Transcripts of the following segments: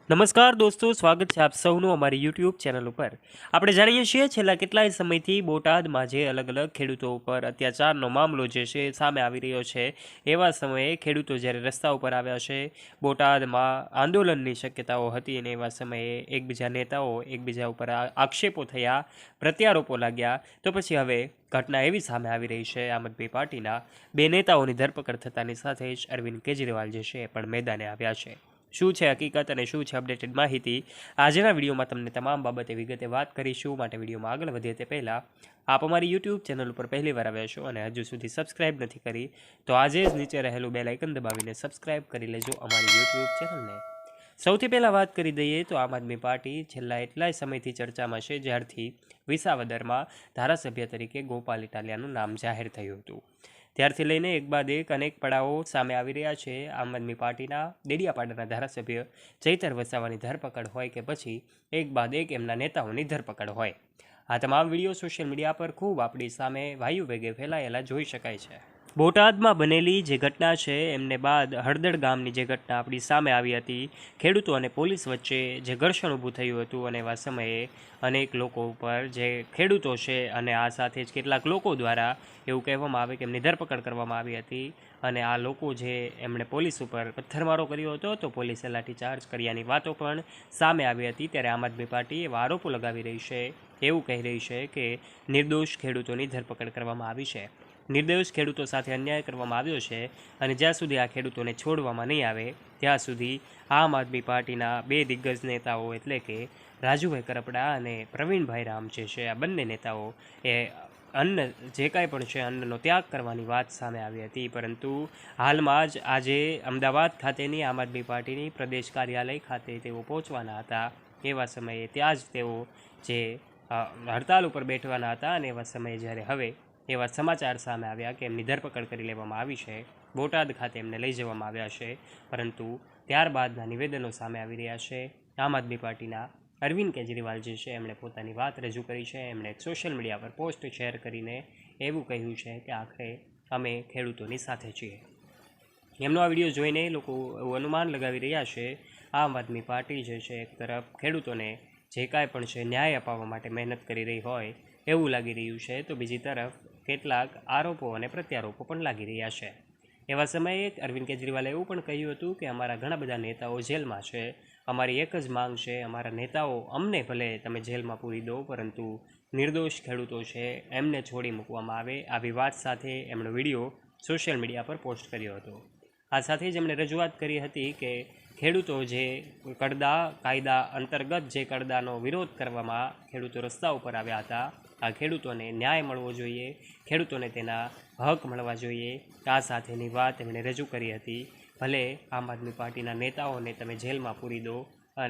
નમસ્કાર દોસ્તો, સ્વાગત છે આપ સૌનું અમારી યુટ્યુબ ચેનલ ઉપર। આપણે જાણીએ છીએ છેલ્લા કેટલાય સમયથી બોટાદમાં જે અલગ અલગ ખેડૂતો ઉપર અત્યાચારનો મામલો જે છે સામે આવી રહ્યો છે, એવા સમયે ખેડૂતો જ્યારે રસ્તા ઉપર આવ્યા છે, બોટાદમાં આંદોલનની શક્યતાઓ હતી અને એવા સમયે એકબીજા નેતાઓ એકબીજા ઉપર આક્ષેપો થયા, પ્રત્યારોપો લાગ્યા, તો પછી હવે ઘટના એવી સામે આવી રહી છે આમ આદમી પાર્ટીના બે નેતાઓની ધરપકડ થતાની સાથે જ અરવિંદ કેજરીવાલ જે છે એ પણ મેદાને આવ્યા છે। શું છે હકીકત અને શું છે અપડેટેડ માહિતી, આજના વિડીયોમાં તમને તમામ બાબતે વિગતે વાત કરીશું। માટે વિડીયોમાં આગળ વધીએ તે પહેલાં આપ અમારી યુટ્યુબ ચેનલ ઉપર પહેલીવાર આવ્યા છો અને હજુ સુધી સબસ્ક્રાઇબ નથી કરી તો આજે જ નીચે રહેલું બેલ આઇકન દબાવીને સબસ્ક્રાઇબ કરી લેજો અમારી યુટ્યુબ ચેનલને। સૌથી પહેલાં વાત કરી દઈએ તો આમ આદમી પાર્ટી છેલ્લા એટલાય સમયથી ચર્ચામાં છે જ્યારથી વિસાવદરમાં ધારાસભ્ય તરીકે ગોપાલ ઇટાલિયાનું નામ જાહેર થયું હતું, ત્યારથી લઈને એક બાદ એક અનેક પડાવો સામે આવી રહ્યા છે। આમ આદમી પાર્ટીના દેડિયાપાડાના ધારાસભ્ય ચૈતર વસાવાની ધરપકડ હોય કે પછી એક બાદ એક એમના નેતાઓની ધરપકડ હોય, આ તમામ વિડીયો સોશિયલ મીડિયા પર ખૂબ આપણી સામે વાયુ વેગે ફેલાયેલા જોઈ શકાય છે। બોટાદમાં બનેલી જે ઘટના છે એમને બાદ હળદળ ગામની જે ઘટના આપણી સામે આવી હતી, ખેડૂતો અને પોલીસ વચ્ચે જે ઘર્ષણ ઊભું થયું હતું અને એવા સમયે અનેક લોકો ઉપર જે ખેડૂતો છે અને આ સાથે જ કેટલાક લોકો દ્વારા એવું કહેવામાં આવે કે એમની ધરપકડ કરવામાં આવી હતી અને આ લોકો જે એમણે પોલીસ ઉપર પથ્થરમારો કર્યો હતો તો પોલીસે લાઠીચાર્જ કર્યાની વાતો પણ સામે આવી હતી। ત્યારે આમ આદમી પાર્ટી એવા આરોપો લગાવી રહી છે, એવું કહી રહી છે કે નિર્દોષ ખેડૂતોની ધરપકડ કરવામાં આવી છે, નિર્દોષ ખેડૂતો સાથે અન્યાય કરવામાં આવ્યો છે અને જ્યાં સુધી આ ખેડૂતોને છોડવામાં નહીં આવે ત્યાં સુધી આમ આદમી પાર્ટીના બે દિગ્ગજ નેતાઓ એટલે કે રાજુભાઈ કરપડા અને પ્રવીણભાઈ રામ જે છે આ બંને નેતાઓ એ અન્ન જે કાંઈ પણ છે અન્નનો ત્યાગ કરવાની વાત સામે આવી હતી। પરંતુ હાલમાં જ આજે અમદાવાદ ખાતેની આમ આદમી પાર્ટીની પ્રદેશ કાર્યાલય ખાતે તેઓ પહોંચવાના હતા, એવા સમયે ત્યાં જ તેઓ જે હડતાલ ઉપર બેઠવાના હતા અને એવા સમયે જ્યારે હવે એવા સમાચાર સામે આવ્યા કે એમની ધરપકડ કરી લેવામાં આવી છે, બોટાદ ખાતે એમને લઈ જવામાં આવ્યા છે, પરંતુ ત્યારબાદના નિવેદનો સામે આવી રહ્યા છે। આમ આદમી પાર્ટીના અરવિંદ કેજરીવાલ જે છે એમણે પોતાની વાત રજૂ કરી છે, એમણે એક સોશિયલ મીડિયા પર પોસ્ટ શેર કરીને એવું કહ્યું છે કે આખરે અમે ખેડૂતોની સાથે છીએ। એમનો આ વિડીયો જોઈને લોકો એવું અનુમાન લગાવી રહ્યા છે આમ આદમી પાર્ટી જે છે એક તરફ ખેડૂતોને જે કાંઈ પણ છે ન્યાય અપાવવા માટે મહેનત કરી રહી હોય એવું લાગી રહ્યું છે, તો બીજી તરફ કેટલાક આરોપો અને પ્રત્યારોપો પણ લાગી રહ્યા છે। એવા સમયે અરવિંદ કેજરીવાલે એવું પણ કહ્યું હતું કે અમારા ઘણા બધા નેતાઓ જેલમાં છે, અમારી એક જ માંગ છે, અમારા નેતાઓ અમને ભલે તમે જેલમાં પૂરી દો પરંતુ નિર્દોષ ખેડૂતો છે એમને છોડી મૂકવામાં આવે, આવી વાત સાથે એમનો વિડીયો સોશિયલ મીડિયા પર પોસ્ટ કર્યો હતો। આ સાથે જ એમણે રજૂઆત કરી હતી કે ખેડૂતો જે કડદા કાયદા અંતર્ગત જે કડદાનો વિરોધ કરવામાં ખેડૂતો રસ્તા ઉપર આવ્યા હતા, આ ખેડૂતોને ન્યાય મળવો જોઈએ, ખેડૂતોને તેના હક મળવા જોઈએ, આ સાથેની વાત એમણે રજૂ કરી હતી। ભલે આમ આદમી પાર્ટીના નેતાઓને તમે જેલમાં પૂરી દો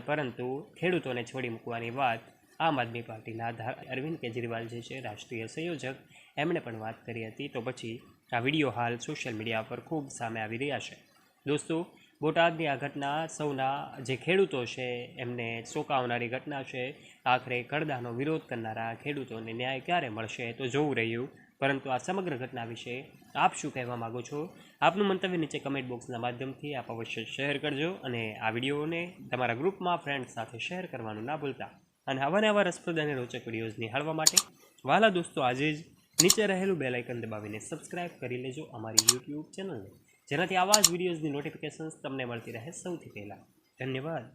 પરંતુ ખેડૂતોને છોડી મૂકવાની વાત આમ આદમી પાર્ટીના અરવિંદ કેજરીવાલ જે છે રાષ્ટ્રીય સંયોજક એમણે પણ વાત કરી હતી। તો પછી આ વિડીયો હાલ સોશિયલ મીડિયા પર ખૂબ સામે આવી રહ્યા છે। દોસ્તો, બોટાદની આ ઘટના સૌના જે ખેડૂતો છે એમને ચોંકાવનારી ઘટના છે। આખરે કડદાનો વિરોધ કરનારા ખેડૂતોને ન્યાય ક્યારે મળશે તો જોવું રહ્યું, પરંતુ આ સમગ્ર ઘટના વિશે આપ શું કહેવા માગો છો? આપનું મંતવ્ય નીચે કમેન્ટ બોક્સના માધ્યમથી આપ અવશ્ય શેર કરજો અને આ વિડીયોને તમારા ગ્રુપમાં ફ્રેન્ડ્સ સાથે શેર કરવાનું ના ભૂલતા। અને આવા રસપ્રદ અને રોચક વિડીયોઝ નિહાળવા માટે વાલા દોસ્તો આજે જ નીચે રહેલું બેલ આઇકન દબાવીને સબસ્ક્રાઇબ કરી લેજો અમારી યુટ્યુબ ચેનલને, જેનાથી આવા જ વિડીયોઝની નોટિફિકેશન્સ તમને મળતી રહે સૌથી પહેલાં। ધન્યવાદ।